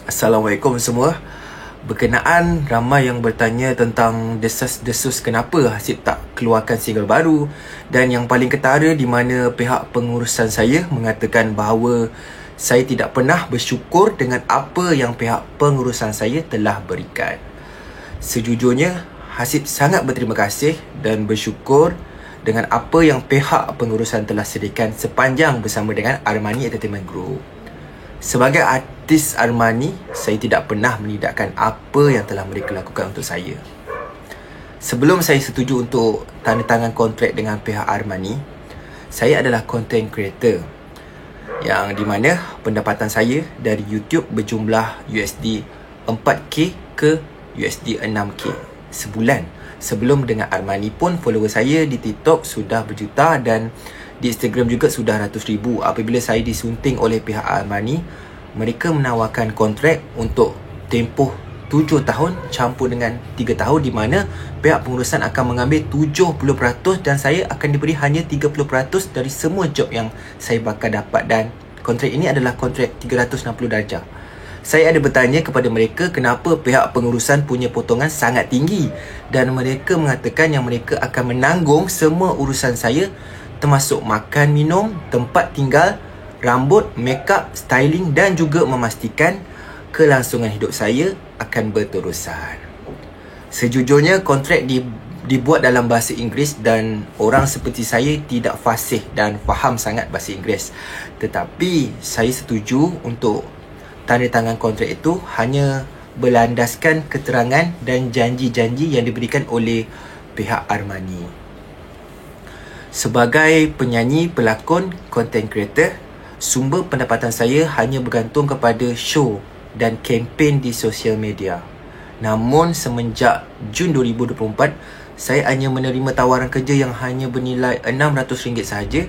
Assalamualaikum semua. Berkenaan ramai yang bertanya tentang desas-desus kenapa Hasib tak keluarkan single baru, dan yang paling ketara di mana pihak pengurusan saya mengatakan bahawa saya tidak pernah bersyukur dengan apa yang pihak pengurusan saya telah berikan. Sejujurnya, Hasib sangat berterima kasih dan bersyukur dengan apa yang pihak pengurusan telah sediakan sepanjang bersama dengan Armani Entertainment Group. Sebagai artis Armani, saya tidak pernah menidakkan apa yang telah mereka lakukan untuk saya. Sebelum saya setuju untuk tanda tangan kontrak dengan pihak Armani, saya adalah content creator yang di mana pendapatan saya dari YouTube berjumlah USD 4K ke USD 6K sebulan. Sebelum dengan Armani pun follower saya di TikTok sudah berjuta dan di Instagram juga sudah ratus ribu. Apabila saya disunting oleh pihak Armani, mereka menawarkan kontrak untuk tempoh 7 tahun campur dengan 3 tahun, di mana pihak pengurusan akan mengambil 70% dan saya akan diberi hanya 30% dari semua job yang saya bakal dapat. Dan kontrak ini adalah kontrak 360 darjah. Saya ada bertanya kepada mereka kenapa pihak pengurusan punya potongan sangat tinggi, dan mereka mengatakan yang mereka akan menanggung semua urusan saya, termasuk makan, minum, tempat tinggal, rambut, makeup, styling dan juga memastikan kelangsungan hidup saya akan berterusan. Sejujurnya kontrak dibuat dalam bahasa Inggeris dan orang seperti saya tidak fasih dan faham sangat bahasa Inggeris. Tetapi saya setuju untuk tanda tangan kontrak itu hanya berlandaskan keterangan dan janji-janji yang diberikan oleh pihak Armani. Sebagai penyanyi, pelakon, content creator, sumber pendapatan saya hanya bergantung kepada show dan kempen di sosial media. Namun semenjak Jun 2024, saya hanya menerima tawaran kerja yang hanya bernilai RM600 sahaja.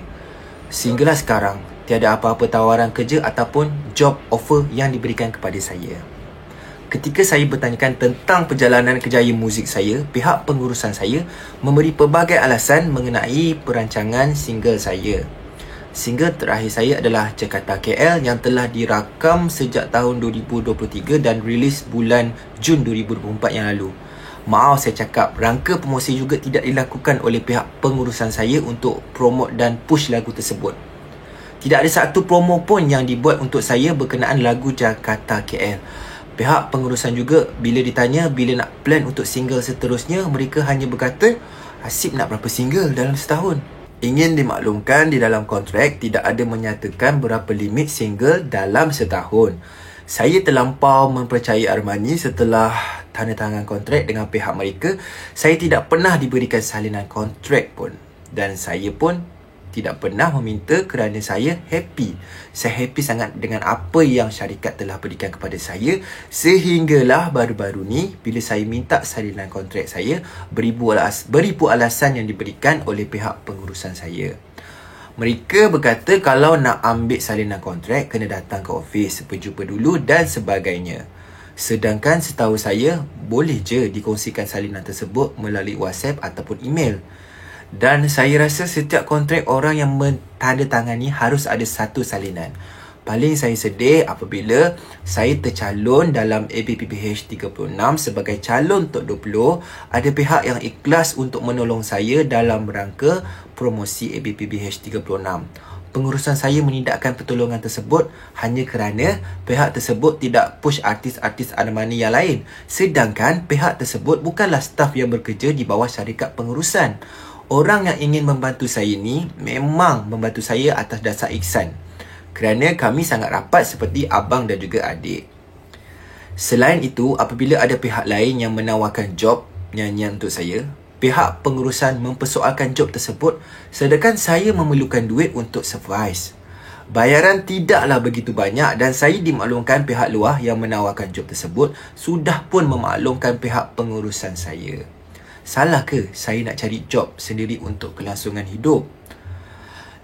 Sehinggalah sekarang, tiada apa-apa tawaran kerja ataupun job offer yang diberikan kepada saya. Ketika saya bertanyakan tentang perjalanan kerjaya muzik saya, pihak pengurusan saya memberi pelbagai alasan mengenai perancangan single saya. Single terakhir saya adalah Jakarta KL yang telah dirakam sejak tahun 2023 dan rilis bulan Jun 2024 yang lalu. Maaf saya cakap, rangka promosi juga tidak dilakukan oleh pihak pengurusan saya untuk promote dan push lagu tersebut. Tidak ada satu promo pun yang dibuat untuk saya berkenaan lagu Jakarta KL. Pihak pengurusan juga bila ditanya bila nak plan untuk single seterusnya, mereka hanya berkata, Hasib nak berapa single dalam setahun? Ingin dimaklumkan, di dalam kontrak tidak ada menyatakan berapa limit single dalam setahun. Saya terlampau mempercayai Armani. Setelah tanda tangan kontrak dengan pihak mereka, saya tidak pernah diberikan salinan kontrak pun. Dan saya pun tidak pernah meminta kerana saya happy. Saya happy sangat dengan apa yang syarikat telah berikan kepada saya. Sehinggalah baru-baru ni bila saya minta salinan kontrak saya, beribu alasan yang diberikan oleh pihak pengurusan saya. Mereka berkata kalau nak ambil salinan kontrak kena datang ke ofis, berjumpa dulu dan sebagainya. Sedangkan setahu saya boleh je dikongsikan salinan tersebut melalui WhatsApp ataupun email. Dan saya rasa setiap kontrak orang yang mentandatangani harus ada satu salinan. Paling saya sedih apabila saya tercalon dalam ABPBH 36 sebagai calon Top 20. Ada pihak yang ikhlas untuk menolong saya dalam rangka promosi ABPBH 36. Pengurusan saya menindakkan pertolongan tersebut hanya kerana pihak tersebut tidak push artis-artis Armani yang lain. Sedangkan pihak tersebut bukanlah staf yang bekerja di bawah syarikat pengurusan. Orang yang ingin membantu saya ni memang membantu saya atas dasar ihsan, kerana kami sangat rapat seperti abang dan juga adik. Selain itu, apabila ada pihak lain yang menawarkan job nyanyian untuk saya, pihak pengurusan mempersoalkan job tersebut sedangkan saya memerlukan duit untuk surprise. Bayaran tidaklah begitu banyak dan saya dimaklumkan pihak luar yang menawarkan job tersebut sudah pun memaklumkan pihak pengurusan saya. Salah ke saya nak cari job sendiri untuk kelangsungan hidup?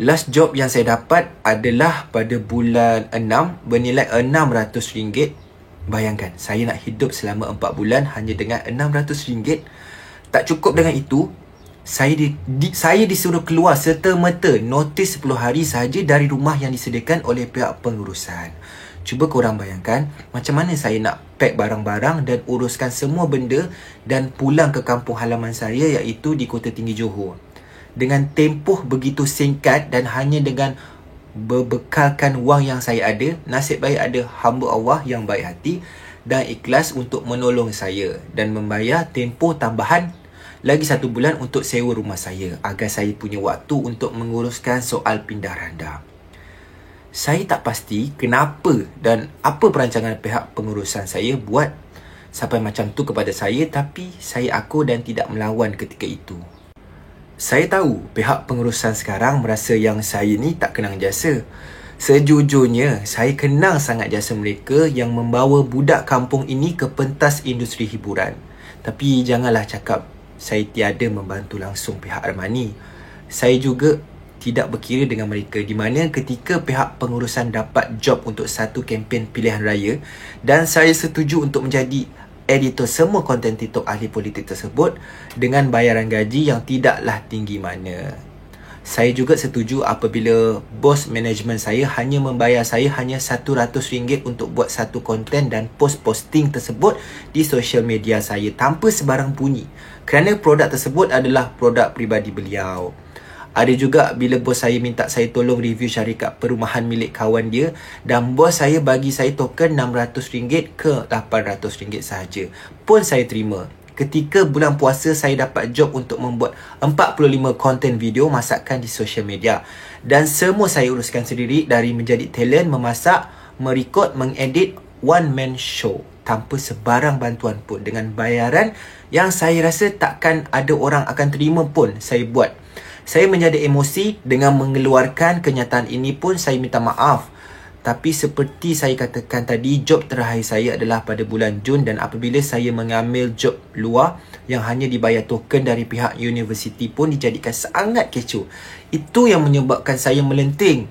Last job yang saya dapat adalah pada bulan 6 bernilai RM600. Bayangkan, saya nak hidup selama 4 bulan hanya dengan RM600. Tak cukup dengan itu, saya disuruh keluar serta-merta notis 10 hari sahaja dari rumah yang disediakan oleh pihak pengurusan. Cuba korang bayangkan macam mana saya nak pack barang-barang dan uruskan semua benda dan pulang ke kampung halaman saya, iaitu di Kota Tinggi Johor. Dengan tempoh begitu singkat dan hanya dengan berbekalkan wang yang saya ada, nasib baik ada hamba Allah yang baik hati dan ikhlas untuk menolong saya dan membayar tempoh tambahan lagi 1 bulan untuk sewa rumah saya agar saya punya waktu untuk menguruskan soal pindah randa. Saya tak pasti kenapa dan apa perancangan pihak pengurusan saya buat sampai macam tu kepada saya, tapi saya akur dan tidak melawan ketika itu. Saya tahu pihak pengurusan sekarang merasa yang saya ni tak kenang jasa. Sejujurnya, saya kenang sangat jasa mereka yang membawa budak kampung ini ke pentas industri hiburan. Tapi janganlah cakap saya tiada membantu langsung pihak Armani. Saya juga tidak berkira dengan mereka, di mana ketika pihak pengurusan dapat job untuk satu kempen pilihan raya dan saya setuju untuk menjadi editor semua konten TikTok ahli politik tersebut dengan bayaran gaji yang tidaklah tinggi mana. Saya juga setuju apabila bos management saya hanya membayar saya hanya RM100 untuk buat satu konten dan post-posting tersebut di social media saya tanpa sebarang bunyi, kerana produk tersebut adalah produk peribadi beliau. Ada juga bila bos saya minta saya tolong review syarikat perumahan milik kawan dia dan bos saya bagi saya token RM600 ke RM800 sahaja, pun saya terima. Ketika bulan puasa, saya dapat job untuk membuat 45 konten video masakan di social media dan semua saya uruskan sendiri, dari menjadi talent, memasak, merekod, mengedit, one man show tanpa sebarang bantuan pun, dengan bayaran yang saya rasa takkan ada orang akan terima pun saya buat. Saya menjadi emosi dengan mengeluarkan kenyataan ini pun saya minta maaf. Tapi seperti saya katakan tadi, job terakhir saya adalah pada bulan Jun dan apabila saya mengambil job luar yang hanya dibayar token dari pihak universiti pun dijadikan sangat kecoh. Itu yang menyebabkan saya melenting.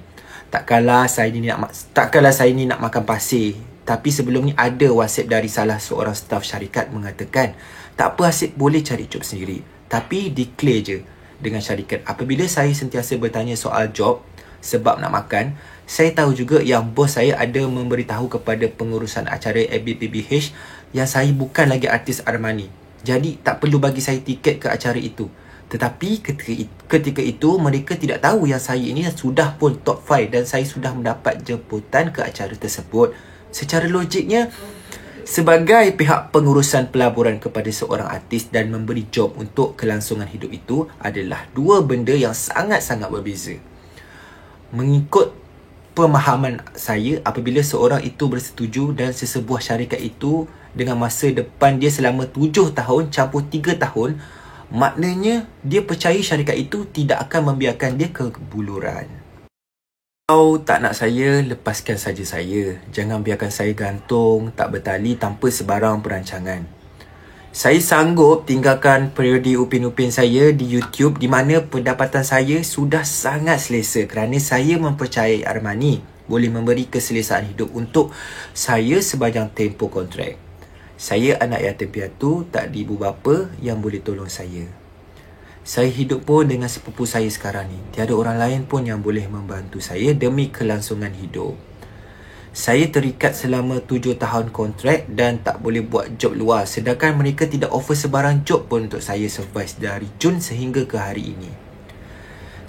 Takkanlah saya ni nak makan pasir. Tapi sebelum ni ada WhatsApp dari salah seorang staf syarikat mengatakan, tak apa Hasib, boleh cari job sendiri, tapi declare je dengan syarikat. Apabila saya sentiasa bertanya soal job sebab nak makan, saya tahu juga yang bos saya ada memberitahu kepada pengurusan acara ABPBH yang saya bukan lagi artis Armani. Jadi tak perlu bagi saya tiket ke acara itu. Tetapi ketika itu mereka tidak tahu yang saya ini sudah pun top 5 dan saya sudah mendapat jemputan ke acara tersebut. Secara logiknya, sebagai pihak pengurusan pelaburan kepada seorang artis dan memberi job untuk kelangsungan hidup itu adalah dua benda yang sangat-sangat berbeza. Mengikut pemahaman saya, apabila seorang itu bersetuju dan sesebuah syarikat itu dengan masa depan dia selama 7 tahun campur 3 tahun, maknanya dia percaya syarikat itu tidak akan membiarkan dia ke buluran. Kalau tak nak saya, lepaskan saja saya. Jangan biarkan saya gantung, tak bertali tanpa sebarang perancangan. Saya sanggup tinggalkan periodi Upin-Upin saya di YouTube di mana pendapatan saya sudah sangat selesa kerana saya mempercayai Armani boleh memberi keselesaan hidup untuk saya sepanjang tempoh kontrak. Saya anak yatim piatu, tak ada ibu bapa yang boleh tolong saya. Saya hidup pun dengan sepupu saya sekarang ni. Tiada orang lain pun yang boleh membantu saya demi kelangsungan hidup. Saya terikat selama 7 tahun kontrak dan tak boleh buat job luar, sedangkan mereka tidak offer sebarang job pun untuk saya survive dari Jun sehingga ke hari ini.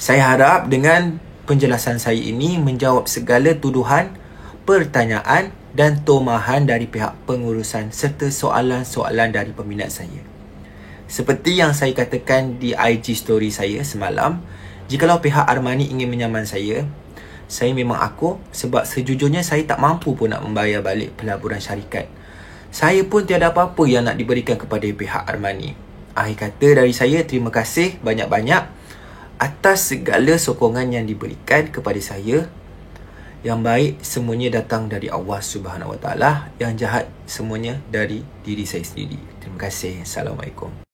Saya harap dengan penjelasan saya ini menjawab segala tuduhan, pertanyaan dan tomahan dari pihak pengurusan serta soalan-soalan dari peminat saya. Seperti yang saya katakan di IG story saya semalam, jikalau pihak Armani ingin menyaman saya memang akur, sebab sejujurnya saya tak mampu pun nak membayar balik pelaburan syarikat. Saya pun tiada apa-apa yang nak diberikan kepada pihak Armani. Akhir kata dari saya, terima kasih banyak-banyak atas segala sokongan yang diberikan kepada saya. Yang baik semuanya datang dari Allah Subhanahu Wa Taala, yang jahat semuanya dari diri saya sendiri. Terima kasih. Assalamualaikum.